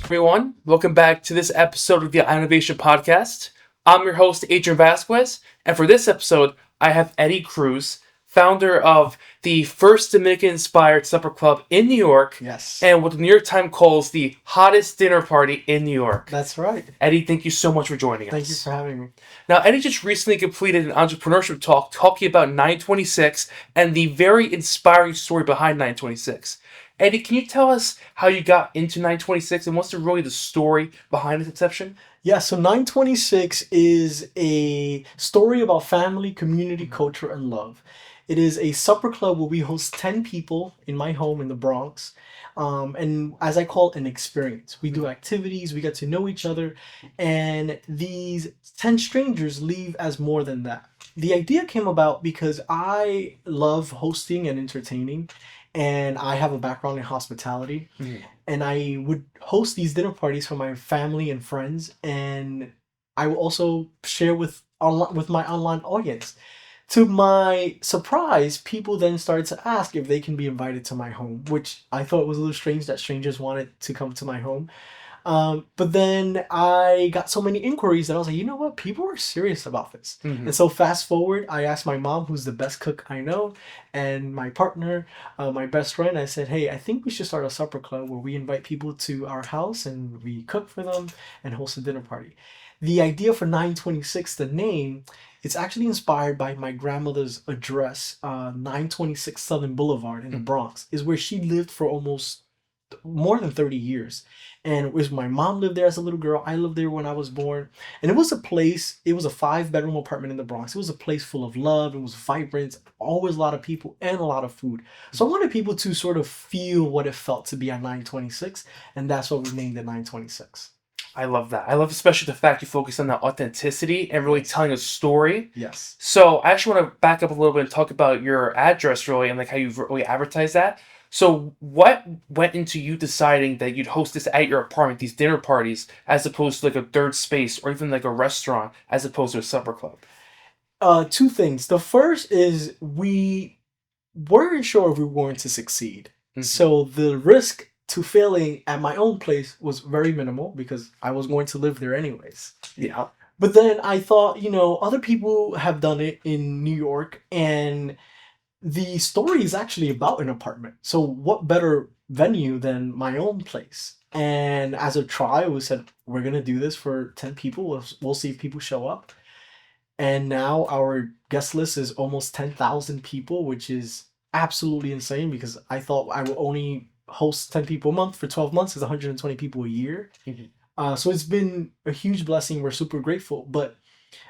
Everyone, welcome back to this episode of the Ionavation Podcast. I'm your host, Adrian Vazquez, and for this episode, I have Eddy Cruz, founder of the first Dominican-inspired supper club in New York, Yes. and what the New York Times calls the hottest dinner party in New York. That's right. Eddy, thank you so much for joining us. Thank you for having me. Now, Eddy just recently completed an entrepreneurship talk talking about 926 and the very inspiring story behind 926. Eddy, can you tell us how you got into 926 and what's really the story behind its inception? Yeah, so 926 is a story about family, community, culture, and love. It is a supper club where we host 10 people in my home in the Bronx. And as I call it, an experience. We do activities, we get to know each other, and these 10 strangers leave as more than that. The idea came about because I love hosting and entertaining, and I have a background in hospitality. And I would host these dinner parties for my family and friends, and I will also share with my online audience. To my surprise, people then started to ask if they can be invited to my home, which I thought was a little strange that strangers wanted to come to my home. But then I got so many inquiries that I was like, you know what? People are serious about this. And so fast forward, I asked my mom, who's the best cook I know, and my partner, my best friend, I said, hey, I think we should start a supper club where we invite people to our house and we cook for them and host a dinner party. The idea for 926, the name, it's actually inspired by my grandmother's address, 926 Southern Boulevard in the Bronx, is where she lived for almost more than 30 years. And it was my mom lived there as a little girl. I lived there when I was born. And it was a 5-bedroom apartment in the Bronx. It was a place full of love. It was vibrant, always a lot of people and a lot of food. So I wanted people to sort of feel what it felt to be at 926. And that's what we named it 926. I love that. I love especially the fact you focus on that authenticity and really telling a story. Yes. So I actually want to back up a little bit and talk about your address really and like how you really advertise that. So what went into you deciding that you'd host this at your apartment, these dinner parties, as opposed to like a third space or even like a restaurant as opposed to a supper club? Two things. The first is we weren't sure if we were going to succeed. So the risk to failing at my own place was very minimal because I was going to live there anyways. Yeah. But then I thought, other people have done it in New York, and the story is actually about an apartment. So what better venue than my own place? And as a trial, we said, we're going to do this for 10 people. We'll see if people show up. And now our guest list is almost 10,000 people, which is absolutely insane because I thought I would only host 10 people a month. For 12 months is 120 people a year. So it's been a huge blessing. We're super grateful. But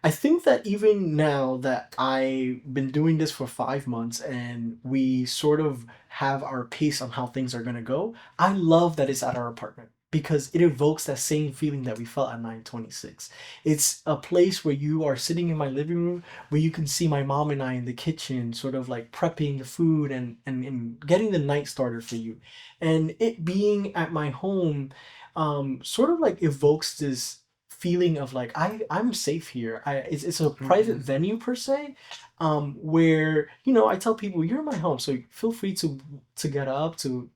I think that even now that I've been doing this for 5 months and we sort of have our pace on how things are going to go, I love that it's at our apartment because it evokes that same feeling that we felt at 926. It's a place where you are sitting in my living room, where you can see my mom and I in the kitchen, sort of like prepping the food and getting the night started for you. And it being at my home sort of like evokes this feeling of like I'm safe here. It's a private venue per se, where I tell people you're in my home, so feel free to get up to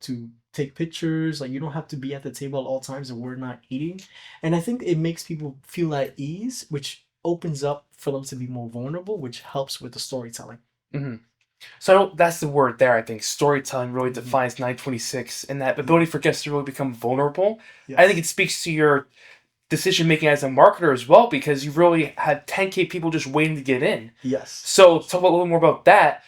take pictures. Like you don't have to be at the table at all times and we're not eating. And I think it makes people feel at ease, which opens up for them to be more vulnerable, which helps with the storytelling. So that's the word there, I think. Storytelling really defines 926 and that ability for guests to really become vulnerable. Yes. I think it speaks to your decision making as a marketer as well because you really had 10K people just waiting to get in. Yes. So talk a little more about that.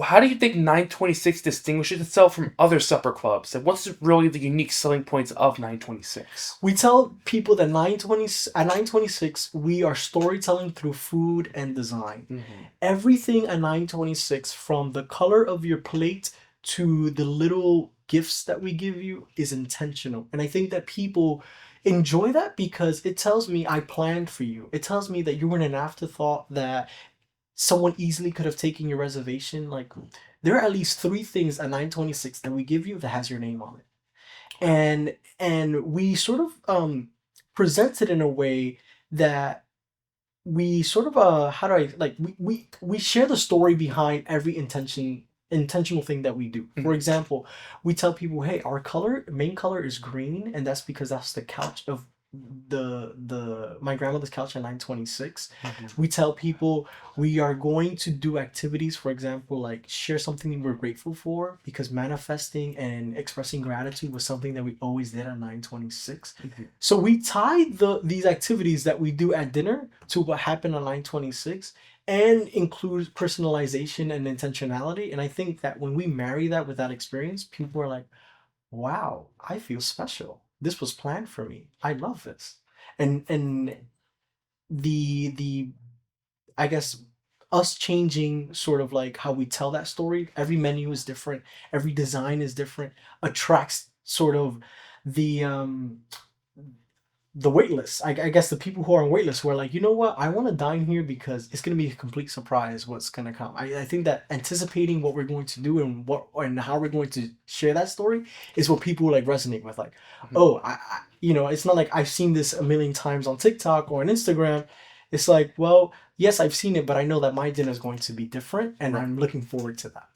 How do you think 926 distinguishes itself from other supper clubs? And what's really the unique selling points of 926? We tell people that at 926, we are storytelling through food and design. Everything at 926, from the color of your plate to the little gifts that we give you, is intentional. And I think that people enjoy that because it tells me I planned for you. It tells me that you weren't an afterthought, that someone easily could have taken your reservation. Like there are at least 3 things at 926 that we give you that has your name on it. And we sort of present it in a way that we sort of we share the story behind every intention intentional thing that we do. For example, we tell people, hey, our main color is green, and that's because that's the couch of the my grandmother's couch at 926. We tell people we are going to do activities, for example, like share something we're grateful for, because manifesting and expressing gratitude was something that we always did at 926. So we tie these activities that we do at dinner to what happened on 926, and includes personalization and intentionality. And I think that when we marry that with that experience, people are like, wow, I feel special. This was planned for me. I love this. And the I guess us changing sort of like how we tell that story. Every menu is different. Every design is different. Attracts sort of the waitlist. I guess the people who are on waitlist who are like, you know what, I want to dine here because it's going to be a complete surprise what's going to come. I think that anticipating what we're going to do and how we're going to share that story is what people like resonate with. Like, oh, it's not like I've seen this a million times on TikTok or on Instagram. It's like, well, yes, I've seen it, but I know that my dinner is going to be different, and I'm looking forward to that.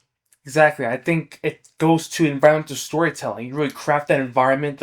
Exactly. I think it goes to environmental storytelling. You really craft that environment.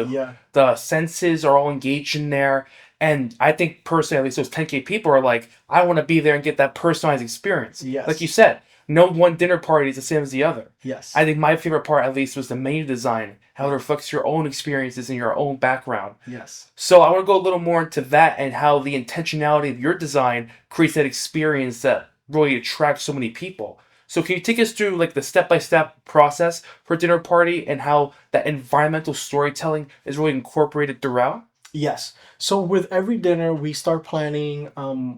The senses are all engaged in there. And I think personally, at least those 10K people are like, I want to be there and get that personalized experience. Yes. Like you said, no one dinner party is the same as the other. Yes. I think my favorite part, at least, was the menu design, how it reflects your own experiences and your own background. Yes. So I want to go a little more into that and how the intentionality of your design creates that experience that really attracts so many people. So can you take us through like the step-by-step process for a dinner party and how that environmental storytelling is really incorporated throughout? Yes. So with every dinner, we start planning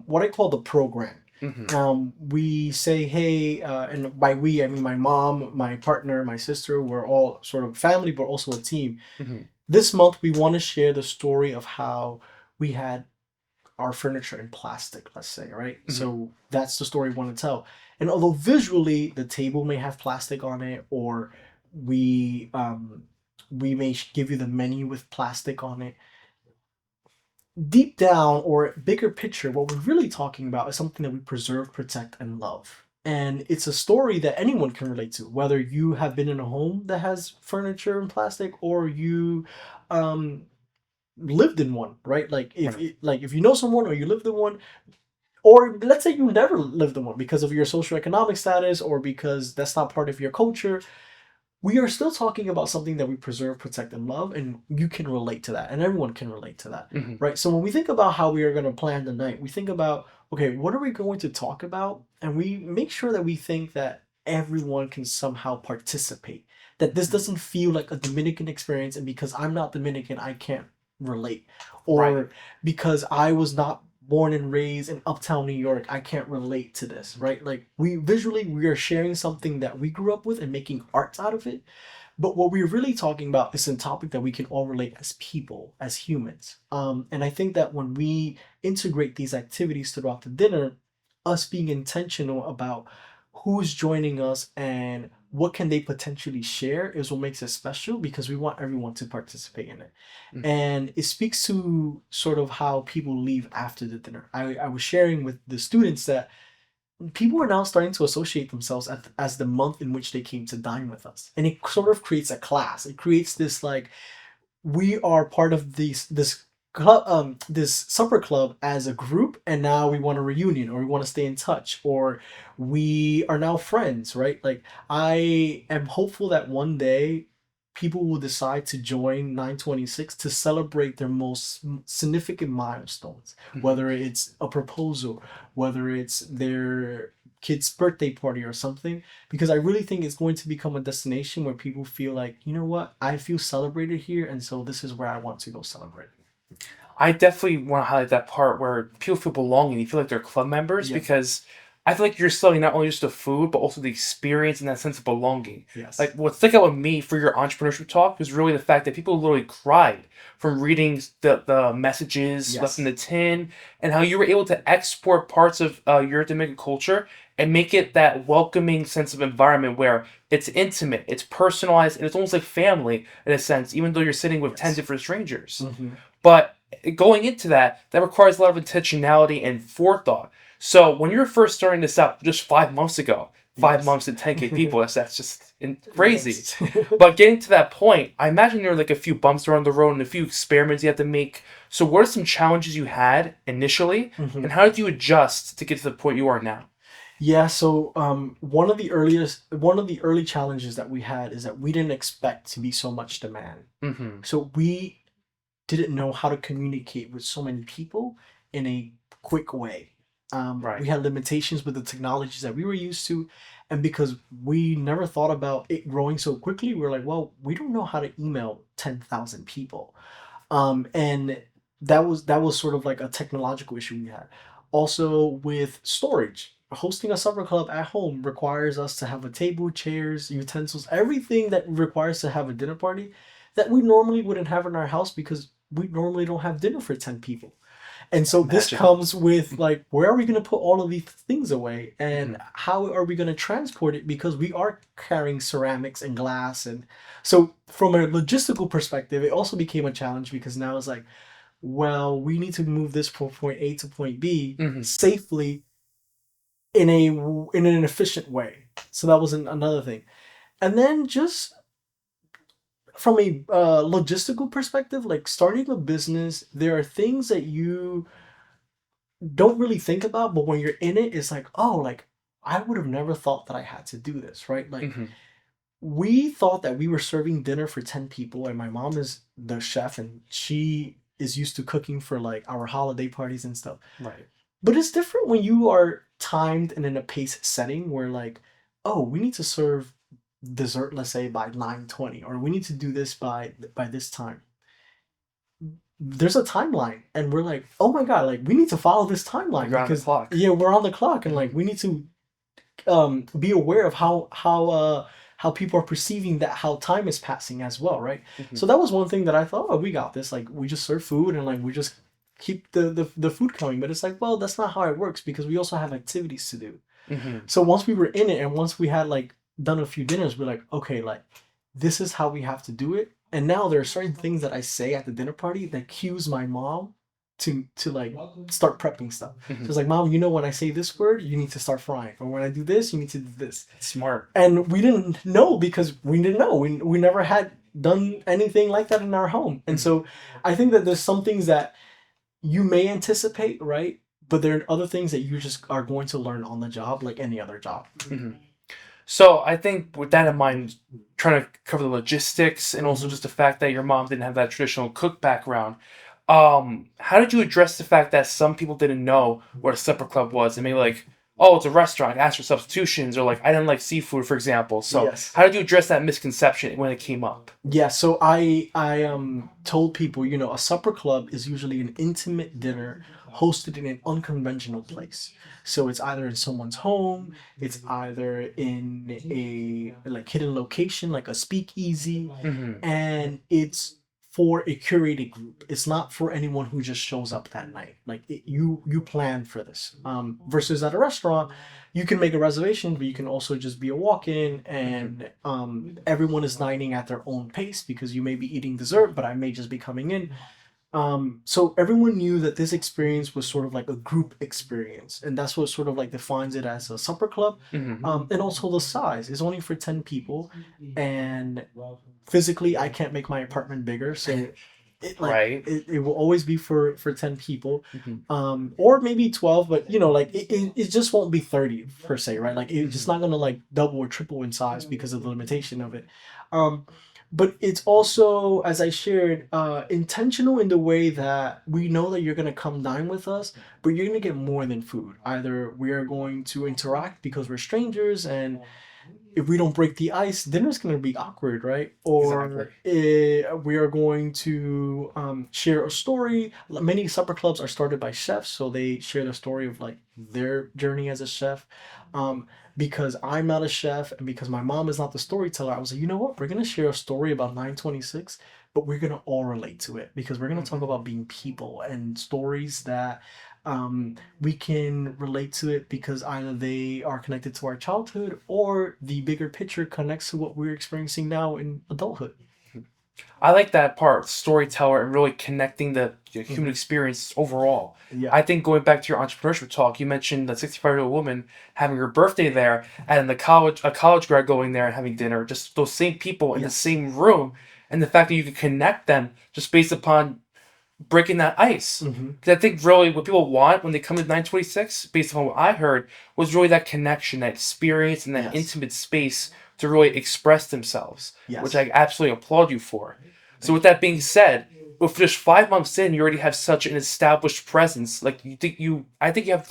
what I call the program. We say, hey, and by we, I mean my mom, my partner, my sister, we're all sort of family, but also a team. This month, we want to share the story of how we had our furniture in plastic, let's say, right? So that's the story we want to tell. And although visually the table may have plastic on it, or we may give you the menu with plastic on it, deep down or bigger picture, what we're really talking about is something that we preserve, protect, and love. And it's a story that anyone can relate to, whether you have been in a home that has furniture in plastic or you lived in one, right? Like if you know someone or you lived in one, or let's say you never lived in one because of your socioeconomic status or because that's not part of your culture, we are still talking about something that we preserve, protect, and love, and you can relate to that, and everyone can relate to that, right? So when we think about how we are going to plan the night, we think about, okay, what are we going to talk about? And we make sure that we think that everyone can somehow participate, that this doesn't feel like a Dominican experience, and because I'm not Dominican, I can't relate, or because I was not born and raised in uptown New York, I can't relate to this, right? Like we are sharing something that we grew up with and making art out of it. But what we're really talking about is a topic that we can all relate as people, as humans. And I think that when we integrate these activities throughout the dinner, us being intentional about who's joining us and what can they potentially share is what makes it special, because we want everyone to participate in it. And it speaks to sort of how people leave after the dinner. I was sharing with the students that people are now starting to associate themselves as the month in which they came to dine with us. And it sort of creates a class. It creates this like, we are part of this club, this supper club as a group, and now we want a reunion, or we want to stay in touch, or we are now friends, right? Like I am hopeful that one day people will decide to join 926 to celebrate their most significant milestones, whether it's a proposal, whether it's their kid's birthday party or something, because I really think it's going to become a destination where people feel like, you know what, I feel celebrated here, and so this is where I want to go celebrate. I definitely want to highlight that part where people feel belonging. You feel like they're club members, because I feel like you're selling not only just the food, but also the experience and that sense of belonging. Yes. Like what stuck out with me for your entrepreneurship talk was really the fact that people literally cried from reading the messages left in the tin, and how you were able to export parts of your Dominican culture and make it that welcoming sense of environment where it's intimate, it's personalized, and it's almost like family in a sense, even though you're sitting with 10 different strangers. But going into that requires a lot of intentionality and forethought. So when you were first starting this out just 5 months ago, 5 Yes. months and 10K people. That's just crazy. Yes. But getting to that point, I imagine there were like a few bumps around the road and a few experiments you had to make. So what are some challenges you had initially, Mhm. and how did you adjust to get to the point you are now? Yeah, so one of the early challenges that we had is that we didn't expect to be so much demand. Mm-hmm. So we didn't know how to communicate with so many people in a quick way. We Right. had limitations with the technologies that we were used to, and because we never thought about it growing so quickly, we were like, well, we don't know how to email 10,000 people. And that was sort of like a technological issue we had. Also with storage. Hosting a supper club at home requires us to have a table, chairs, utensils, everything that requires to have a dinner party that we normally wouldn't have in our house because we normally don't have dinner for 10 people. And so this Imagine. comes with like, where are we going to put all of these things away? And Mhm. how are we going to transport it? Because we are carrying ceramics and glass. And so, from a logistical perspective, it also became a challenge because now it's like, well, we need to move this from point A to point B Mhm. safely in an efficient way. So that was another thing. And then just from a logistical perspective, like starting a business, there are things that you don't really think about, but when you're in it, it's like, oh, like I would have never thought that I had to do this, right? Like Mhm. we thought that we were serving dinner for 10 people, and my mom is the chef, and she is used to cooking for like our holiday parties and stuff. Right. But it's different when you are timed and in a pace setting where like, oh, we need to serve dessert, let's say by 9:20, or we need to do this by this time. There's a timeline, and we're like, oh my god, like we need to follow this Like timeline you're on the because clock. yeah, we're on the clock, and like Mhm. we need to be aware of how people are perceiving that how time is passing as well, right? So Mhm. that was one thing that I thought, oh, we got this. Like we just serve food and like we just keep the food coming. But it's like, well, that's not how it works because we also have activities to do. Mhm. So once we were in it and once we had like done a few dinners, we're like, okay, like this is how we have to do it. And now there are certain things that I say at the dinner party that cues my mom to like start prepping stuff. So Mhm. it's like, mom, you know when I say this word, you need to start frying. Or when I do this, you need to do this. Smart. And we didn't know because we didn't know. We never had done anything like that in our home. And Mhm. so I think that there's some things that you may anticipate, right? But there are other things that you just are going to learn on the job, like any other job. Mhm. So I think with that in mind, trying to cover the logistics and also Hmm. just the fact that your mom didn't have that traditional cook background, how did you address the fact that some people didn't know what a supper club was and maybe like, oh, it's a restaurant, ask for substitutions, or like I didn't like seafood, for example. So Yes. how did you address that misconception when it came up? Yeah, so I told people, a supper club is usually an intimate dinner hosted in an unconventional place. So it's either in someone's home, it's either in a like hidden location like a speakeasy, Hmm. and it's for a curated group. It's not for anyone who just shows up that night. Like you plan for this. Versus at a restaurant, you can make a reservation, but you can also just be a walk-in, Hmm. and everyone is dining at their own pace because you may be eating dessert, but I may just be coming in. So everyone knew that this experience was sort of like a group experience, and that's what sort of like defines it as a supper club. Hmm. And also the size is only for 10 people, and physically I can't make my apartment bigger, so Right. it will always be for 10 people, Hmm. or maybe 12, but like it just won't be 30 per se, right? Like it's just Hmm. not gonna like double or triple in size because of the limitation of it. um but it's also, as I shared, intentional in the way that we know that you're gonna come dine with us, but you're gonna get more than food. Either we are going to interact because we're strangers, and if we don't break the ice, dinner's gonna be awkward, right? Exactly. Or we are going to share a story. Many supper clubs are started by chefs, so they share the story of like their journey as a chef. Um, because I'm not a chef, and because my mom is not the storyteller, I was like, you know what? We're gonna share a story about 926, but we're gonna all relate to it because we're gonna talk Hmm. about being people and stories that we can relate to it because either they are connected to our childhood or the bigger picture connects to what we're experiencing now in adulthood. I like that part, storyteller, and really connecting the human Hmm. experience overall. Yeah. I think going back to your entrepreneurship talk, you mentioned the 65-year-old woman having her birthday there, and a college grad going there and having dinner. Just those same people in the Yes. same room, and the fact that you can connect them just based upon breaking that ice. Hmm. Because I think really what people want when they come to 926, based on what I heard, was really that connection, that experience, and that Yes. intimate space to really express themselves, which Yes. I absolutely applaud you for. So with Thank you. that being said, with just 5 months in, you already have such an established presence. Like I think you have about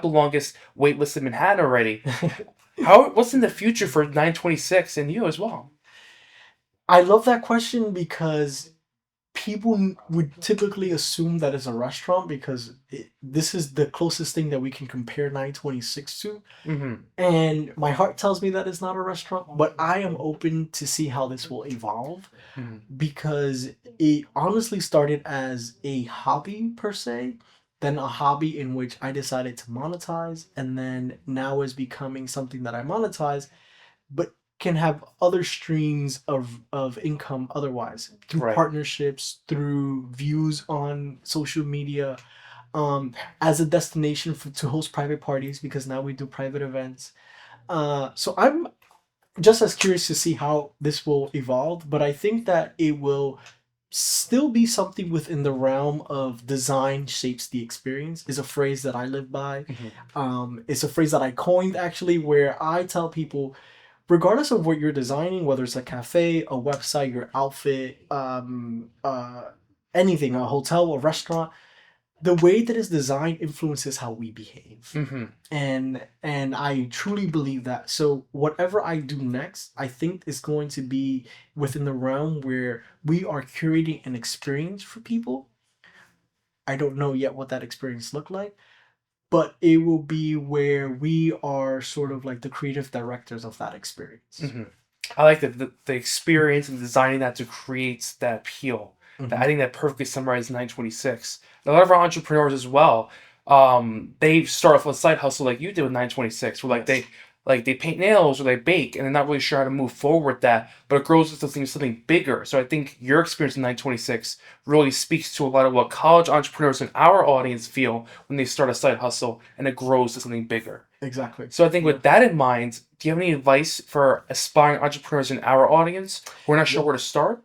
the longest wait list in Manhattan already. What's in the future for 926 and you as well? I love that question because would typically assume that it's a restaurant because this is the closest thing that we can compare 926 to. Mm-hmm. And my heart tells me that it's not a restaurant, but I am open to see how this will evolve Mm-hmm. because it honestly started as a hobby per se, then a hobby in which I decided to monetize, and then now is becoming something that I monetize but can have other streams of income otherwise through Right. partnerships, through views on social media, as a destination to host private parties because now we do private events. So I'm just as curious to see how this will evolve, but I think that it will still be something within the realm of design shapes the experience is a phrase that I live by. Mm-hmm. It's a phrase that I coined actually where I tell people regardless of what you're designing, whether it's a cafe, a website, your outfit, anything, a hotel, a restaurant, the way that it's designed influences how we behave. Mm-hmm. And I truly believe that. So whatever I do next, I think is going to be within the realm where we are curating an experience for people. I don't know yet what that experience look like, but it will be where we are sort of like the creative directors of that experience. Mm-hmm. I like the experience and designing that to create that appeal. I Hmm. think that perfectly summarizes 926. And a lot of our entrepreneurs as well, they start off with a side hustle like you did with 926, where Yes. they paint nails or they bake and they're not really sure how to move forward with that, but it grows into something bigger. So I think your experience in 926 really speaks to a lot of what college entrepreneurs in our audience feel when they start a side hustle and it grows to something bigger. Exactly. So I think Yeah. with that in mind, do you have any advice for aspiring entrepreneurs in our audience who are not sure Yeah. where to start?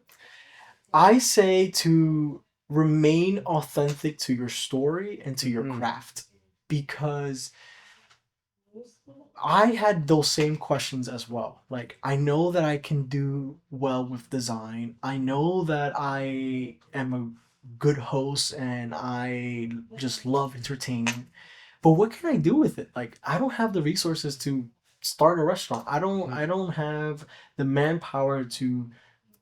I say to remain authentic to your story and to your Mm-hmm. craft because I had those same questions as well. Like, I know that I can do well with design. I know that I am a good host and I just love entertaining. But what can I do with it? Like, I don't have the resources to start a restaurant. I don't have the manpower to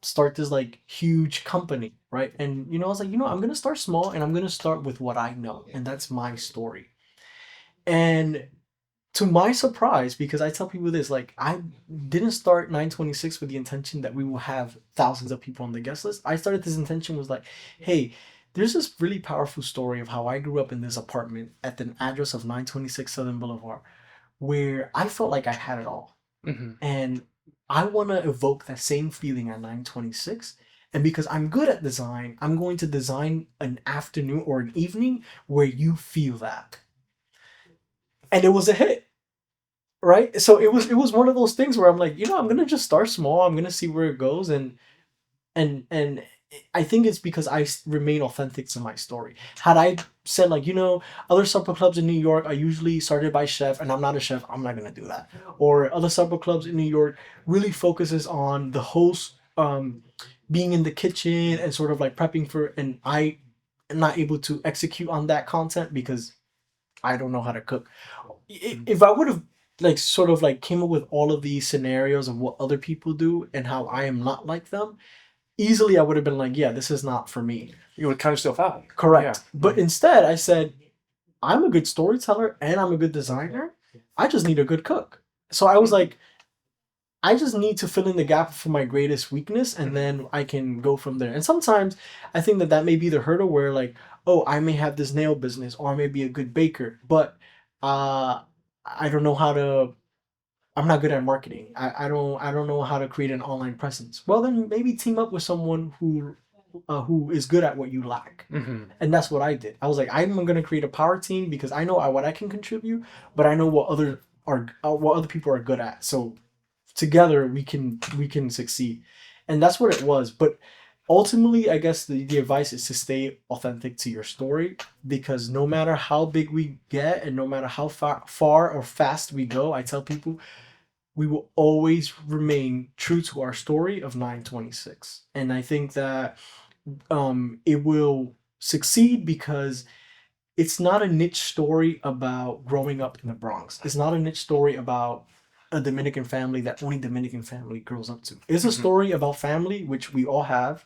start this like huge company, right? And I was like, I'm gonna start small and I'm gonna start with what I know, and that's my story. And to my surprise, because I tell people this, like I didn't start 926 with the intention that we will have thousands of people on the guest list. I started this intention was like, hey, there's this really powerful story of how I grew up in this apartment at the address of 926 Southern Boulevard, where I felt like I had it all. Mm-hmm. And I want to evoke that same feeling at 926. And because I'm good at design, I'm going to design an afternoon or an evening where you feel that. And it was a hit, right? So it was one of those things where I'm like, I'm gonna just start small. I'm gonna see where it goes, and I think it's because remain authentic to my story. Had I said like, other supper clubs in New York are usually started by chef, and I'm not a chef, I'm not gonna do that. Or other supper clubs in New York really focuses on the host being in the kitchen and sort of like prepping for, and I am not able to execute on that content because I don't know how to cook. If I would have like sort of like came up with all of these scenarios of what other people do and how I am not like them, easily I would have been like, yeah, this is not for me. You would count yourself out. Yeah. Correct. But Mm-hmm. instead, I said, I'm a good storyteller and I'm a good designer. I just need a good cook. So I was like, I just need to fill in the gap for my greatest weakness and Mm-hmm. then I can go from there. And sometimes I think that that may be the hurdle where, like, oh, I may have this nail business or I may be a good baker, but uh, I don't know how to I'm not good at marketing. I don't know how to create an online presence. Well, then maybe team up with someone who is good at what you lack. Hmm. And that's what I did. I was like, I'm gonna create a power team because I know what I can contribute, but I know what other people are good at. So together we can succeed, and that's what it was. But ultimately, I guess the advice is to stay authentic to your story, because no matter how big we get and no matter how far or fast we go, I tell people we will always remain true to our story of 926. And I think that it will succeed because it's not a niche story about growing up in the Bronx. It's not a niche story about a Dominican family that only Dominican family grows up to. It's a Hmm. story about family, which we all have,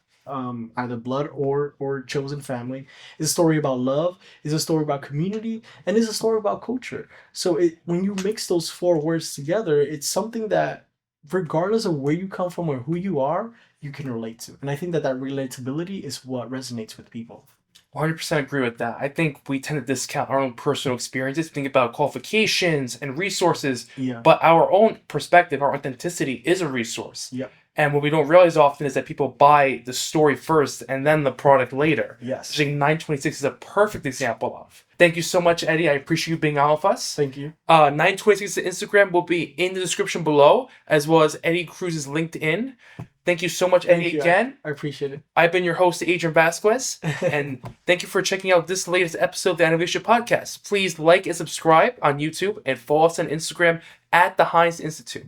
either blood or chosen family. It's a story about love. It's a story about community, and it's a story about culture. So when you mix those four words together, it's something that, regardless of where you come from or who you are, you can relate to. And I think that relatability is what resonates with people. 100% agree with that. I think we tend to discount our own personal experiences, think about qualifications and resources, Yeah. but our own perspective, our authenticity is a resource. Yeah. And what we don't realize often is that people buy the story first and then the product later. Yes. Which I think 926 is a perfect example of. Thank you so much, Eddie. I appreciate you being on with us. Thank you. 926 Instagram will be in the description below, as well as Eddy Cruz's LinkedIn. Thank you so much, Thank Eddie, you. again. I appreciate it. I've been your host, Adrian Vazquez, and thank you for checking out this latest episode of the Ionavation Podcast. Please like and subscribe on YouTube and follow us on Instagram at the Hynes Institute.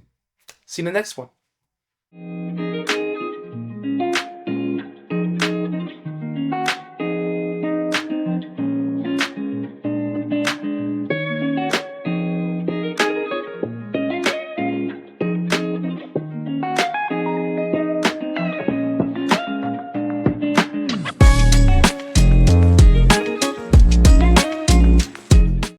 See you in the next one.